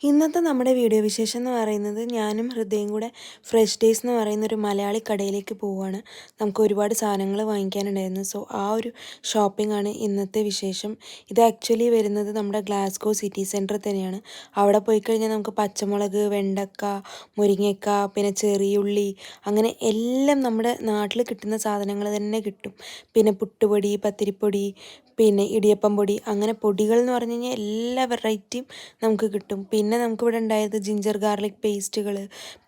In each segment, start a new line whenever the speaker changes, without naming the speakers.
ഇന്നത്തെ നമ്മുടെ വീഡിയോ വിശേഷം എന്ന് പറയുന്നത് ഞാനും ഹൃദയം കൂടെ ഫ്രഷ് ഡേയ്സ് എന്ന് പറയുന്ന ഒരു മലയാളി കടയിലേക്ക് പോവുകയാണ്. നമുക്ക് ഒരുപാട് സാധനങ്ങൾ വാങ്ങിക്കാനുണ്ടായിരുന്നു. സോ ആ ഒരു ഷോപ്പിംഗ് ആണ് ഇന്നത്തെ വിശേഷം. ഇത് ആക്ച്വലി വരുന്നത് നമ്മുടെ ഗ്ലാസ്ഗോ സിറ്റി സെൻറ്ററിൽ തന്നെയാണ്. അവിടെ പോയി കഴിഞ്ഞാൽ നമുക്ക് പച്ചമുളക്, വെണ്ടക്ക, മുരിങ്ങക്ക, പിന്നെ ചെറിയുള്ളി, അങ്ങനെ എല്ലാം നമ്മുടെ നാട്ടിൽ കിട്ടുന്ന സാധനങ്ങൾ തന്നെ കിട്ടും. പിന്നെ പുട്ടുപൊടി, പത്തിരിപ്പൊടി, പിന്നെ ഇടിയപ്പം പൊടി, അങ്ങനെ പൊടികൾ എന്ന് പറഞ്ഞു കഴിഞ്ഞാൽ എല്ലാ വെറൈറ്റിയും നമുക്ക് കിട്ടും. പിന്നെ നമുക്കിവിടെ ഉണ്ടായത് ജിഞ്ചർ ഗാർലിക് പേസ്റ്റുകൾ,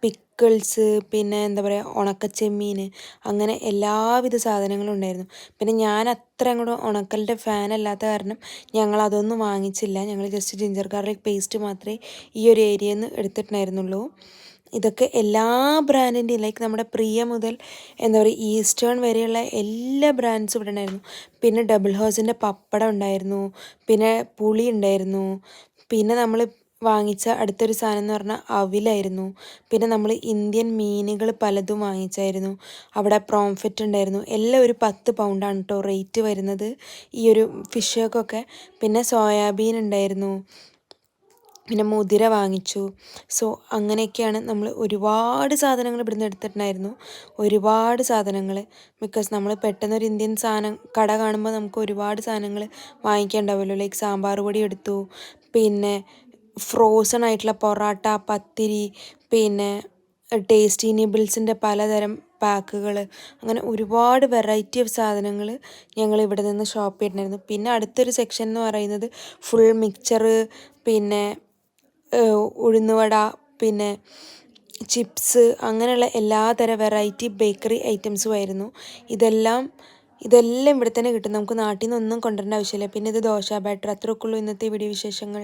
പിക്കിൾസ്, പിന്നെ എന്താ പറയുക ഉണക്കച്ചെമ്മീൻ, അങ്ങനെ എല്ലാവിധ സാധനങ്ങളും ഉണ്ടായിരുന്നു. പിന്നെ ഞാൻ അത്ര അങ്ങോട്ട് ഉണക്കലിൻ്റെ ഫാൻ അല്ലാത്ത കാരണം ഞങ്ങൾ അതൊന്നും വാങ്ങിച്ചില്ല. ഞങ്ങൾ ജസ്റ്റ് ജിഞ്ചർ ഗാർലിക് പേസ്റ്റ് മാത്രമേ ഈ ഒരു ഏരിയയിൽ നിന്ന് എടുത്തിട്ടുണ്ടായിരുന്നുള്ളൂ. ഇതൊക്കെ എല്ലാ ബ്രാൻഡിൻ്റെയും ലൈക്ക് നമ്മുടെ പ്രിയ മുതൽ എന്താ പറയുക ഈസ്റ്റേൺ വരെയുള്ള എല്ലാ ബ്രാൻഡ്സും ഇവിടെ ഉണ്ടായിരുന്നു. പിന്നെ ഡബിൾ ഹോസിൻ്റെ പപ്പടം ഉണ്ടായിരുന്നു, പിന്നെ പുളി ഉണ്ടായിരുന്നു, പിന്നെ നമ്മൾ വാങ്ങിച്ച അടുത്തൊരു സാധനം എന്ന് പറഞ്ഞാൽ അവിലായിരുന്നു. പിന്നെ നമ്മൾ ഇന്ത്യൻ മീനുകൾ പലതും വാങ്ങിച്ചായിരുന്നു. അവിടെ പ്രോംഫിറ്റ് ഉണ്ടായിരുന്നു. എല്ലാം ഒരു 10 പൗണ്ടാണ് കേട്ടോ റേറ്റ് വരുന്നത് ഈ ഒരു ഫിഷൊക്കെ. പിന്നെ സോയാബീൻ ഉണ്ടായിരുന്നു, പിന്നെ മുതിര വാങ്ങിച്ചു. സോ അങ്ങനെയൊക്കെയാണ് നമ്മൾ ഒരുപാട് സാധനങ്ങൾ ഇവിടുന്ന് എടുത്തിട്ടുണ്ടായിരുന്നു. ഒരുപാട് സാധനങ്ങൾ. ബിക്കോസ് നമ്മൾ പെട്ടെന്നൊരു ഇന്ത്യൻ സാധനം കട കാണുമ്പോൾ നമുക്ക് ഒരുപാട് സാധനങ്ങൾ വാങ്ങിക്കാനുണ്ടാവുമല്ലോ. ലൈക്ക് സാമ്പാർ പൊടി എടുത്തു, പിന്നെ ഫ്രോസൺ ആയിട്ടുള്ള പൊറോട്ട, പത്തിരി, പിന്നെ ടേസ്റ്റി നിബിൾസിൻ്റെ പലതരം പാക്കുകൾ, അങ്ങനെ ഒരുപാട് വെറൈറ്റി ഓഫ് സാധനങ്ങൾ ഞങ്ങൾ ഇവിടെ നിന്ന് ഷോപ്പ് ചെയ്തിട്ടുണ്ടായിരുന്നു. പിന്നെ അടുത്തൊരു സെക്ഷൻ എന്ന് പറയുന്നത് ഫുൾ മിക്ചർ, പിന്നെ ഉഴുന്നുവട, പിന്നെ ചിപ്സ്, അങ്ങനെയുള്ള എല്ലാതരം വെറൈറ്റി ബേക്കറി ഐറ്റംസും ആയിരുന്നു. ഇതെല്ലാം ഇവിടെ തന്നെ കിട്ടും. നമുക്ക് നാട്ടിൽ നിന്നൊന്നും കൊണ്ടുവരേണ്ട ആവശ്യമില്ല. പിന്നെ ഇത് ദോശ ബാറ്റർ. അത്രയൊക്കെ ഉള്ളൂ ഇന്നത്തെ വീഡിയോ വിശേഷങ്ങൾ.